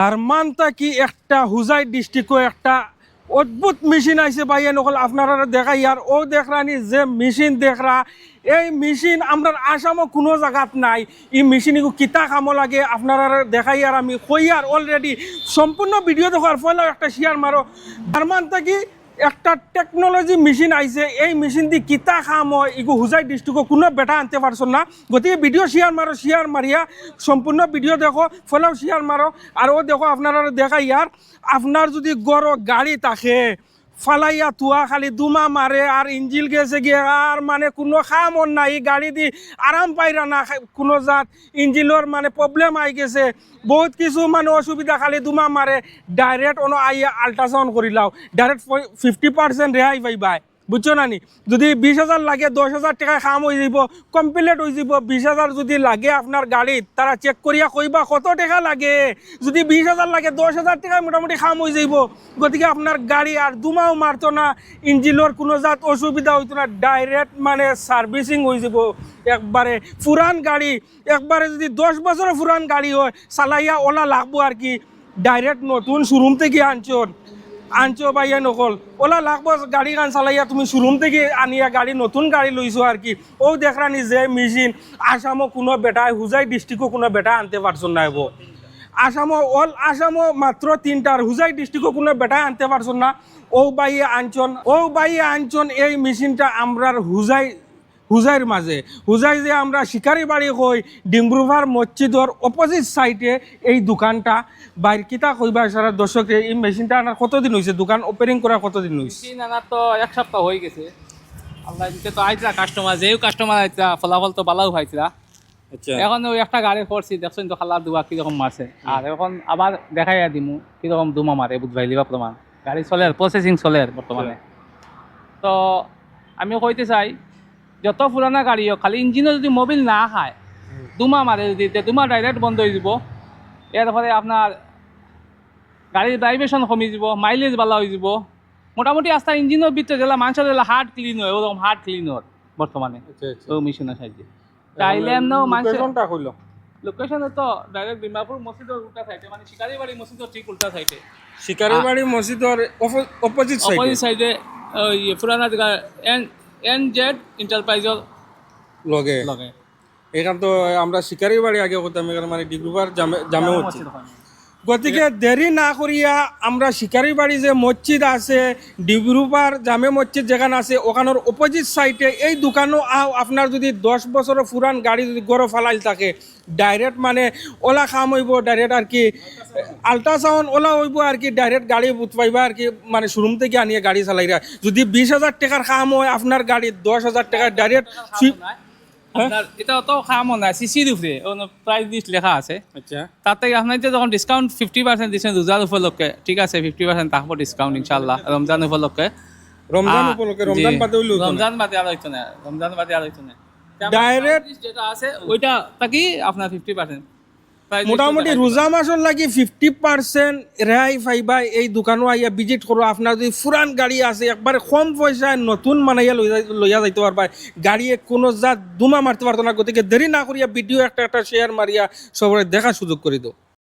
জার্মানটা কি একটা হুজাই ডিস্ট্রিক্টও একটা অদ্ভুত মেশিন আইছে ভাইয়া নকল আপনারা দেখাই আর ও দেখরানি যে মেশিন দেখরা এই মেশিন আমরা আসামও কোনো জায়গাত নাই এই মেশিন এগু কিতা কামো লাগে আপনারা দেখাই আর আমি কই আর অলরেডি সম্পূর্ণ ভিডিও দেখার ফলে একটা শেয়ার মারো জার্মানটা কি একটা টেকনোলজি মেশিন আইছে এই মেশিন দি কিতা কাম হয় এগু হুজাই ডিস্ট্রিক্টও কোনো বেটা আনতে পারছো না গতিকে ভিডিও শেয়ার মারো শেয়ার মারিয়া সম্পূর্ণ ভিডিও দেখো ফলেও শেয়ার মারো আর ও দেখো আপনারা দেখাই আর আপনার যদি গড় গাড়ি থাকে ফালাইয়া তুয়া খালি দুমা মারে আর ইঞ্জিল গেছে গিয়ে আর মানে কোনো খামন নাই গাড়ি দি আরাম পাইরা না কোনো জাত ইঞ্জিলর মানে প্রবলেম আই গেছে বহুত কিছু মানে অসুবিধা খালি দুমা মারে ডাইরেক্ট অন আইয়া আল্ট্রাসাউন্ড করিলাও ডাইরেক্ট 50% রেহাই পাইবাই বুঝছো না নি যদি 20,000 লাগে 10,000 টাকা খাম হয়ে যাব কমপ্লিট হয়ে যাব 20,000 যদি লাগে আপনার গাড়িত তারা চেক করিয়া কইবা কত টাকা লাগে যদি 20,000 লাগে 10,000 টাকায় মোটামুটি খাম হয়ে যাব গতিকে আপনার গাড়ি আর দুমাও মারতো না ইঞ্জিনের কোনো জাত অসুবিধা হইতো না ডাইরেক্ট মানে সার্ভিসিং হয়ে যাব একবারে পুরান গাড়ি একবারে যদি 10 বছরের পুরান গাড়ি হয় চালাইয়া ওলা লাগবো আর কি ডাইরেক্ট নতুন শোরুম থেকে আনছো ভাইয়া নকল ওলা লাগবো গাড়ি গান চালাইয়া তুমি শোরুম থেকে আনিয়া গাড়ি নতুন গাড়ি লইছো আর কি ও দেখরানি যে মেশিন আসামও কোনো বেটায় হুজাই ডিস্ট্রিক্টও কোনো বেটা আনতে পারছো না এবো আসামও মাত্র 3টার হুজাই ডিস্ট্রিক্টও কোনো বেটায় আনতে পারছো না ও বাইয়ে আনছন এই মেশিনটা আমরার হুজাইর মাঝে হুজাই যে আমরা শিকারি বাড়ি কই ডিমব্রুভার মসজিদর অপোজিট সাইডে এই দোকানটা বাইর কিতা কইবা সারা দর্শক এই মেশিনটা আনার কতদিন হয়েছে দোকান ওপেনিং করা কতদিন হয়েছে মেশিন আনার তো 1 সপ্তাহ হয়ে গেছে আল্লাহ দিতে তো আইতরা কাস্টমার যেও কাস্টমার আইতরা ফলাফল তো ভালো হইতরা আচ্ছা এখন ওই একটা গাড়ি করছি দেখছেন তো খালা দুয়া কিরকম মারছে আর এখন আবার দেখাইয়া দিমু কিরকম দুমা মারে বুঝবাই লিবা প্রমাণ গাড়ি চলে প্রসেসিং চলে বর্তমানে তো আমি কইতে চাই যত পুরানা গাড়ি হোক খালি ইঞ্জিনে যদি মোবিল না খায় দুমা মারে যদি দুমা ডাইরেক্ট বন্ধ হয়ে যাব এরপরে আপনার গাড়ির ভাইব্রেশন কমে যাব মাইলেজ ভালো হয়ে যাব মোটামুটি আস্তা ইঞ্জিনের ভিতরে যেগুলো মানুষের যেগুলো হার্ট ক্লিন হয় ওরকম হার্ট ক্লিন হয় বর্তমানে ও মেশিনের সাহায্যে চাইলে এমনও মানুষের লোকেশন তো ডাইরেক্ট ডিমাপুর মসজিদের উল্টা সাইডে মানে শিকারি বাড়ি মসজিদের ঠিক উল্টা সাইডে শিকারি বাড়ি মসজিদের অপোজিট সাইডে ওই পুরানা জায়গা NZ এন্টারপ্রাইজের লগে এখান তো আমরা শিকারি বাড়ি আগে করতাম এখানে মানে ডিব্রুগড় জামে মসজিদ গতিকে দেরি না করিয়া আমরা শিকারি বাড়ি যে মসজিদ আছে ডিব্রুগড় জামে মসজিদ যেখানে আছে ওখানের অপোজিট সাইডে এই দোকানও আপনার যদি 10 বছরের পুরান গাড়ি যদি গড় ফালাইল থাকে ডাইরেক্ট মানে ওলা খাম হইব ডাইরেক্ট আর কি আল্ট্রাসাউন্ড ওলা হইব আর কি ডাইরেক্ট গাড়ি বুথ পাইবা আর কি মানে শোরুম থেকে আনিয়ে গাড়ি চালাইরা যদি 20,000 টাকার খাম হয় আপনার গাড়ি 10,000 টাকা ডাইরেক্ট এটা তো খামো না সিসির উপরে প্রাইস লিস্ট লেখা আছে আচ্ছা তাতে আপনার যখন ডিসকাউন্ট 50% দিচ্ছেন রোজার উপলক্ষে ঠিক আছে 50% থাকবো ডিসকাউন্ট ইনশাল্লাহ রমজান উপলক্ষে রমজান বাদে হইলো রমজান বাদে আর হইতো না ডাইরেক্ট যেটা আছে ওইটা থাকি আপনার 50% মোটামুটি রোজা মাসের লাগি 50% রেহাই পাইবা এই দোকানও আইয়া ভিজিট করো আপনার যদি পুরান গাড়ি আছে একবারে কম পয়সায় নতুন মানাইয়া লইয়া যাইতে পারবা গাড়ি কোনো জাত দুমা মারতে পারতো না গতিকে দেরি না করিয়া ভিডিও একটা শেয়ার মারিয়া সবাই দেখার সুযোগ করে দাও।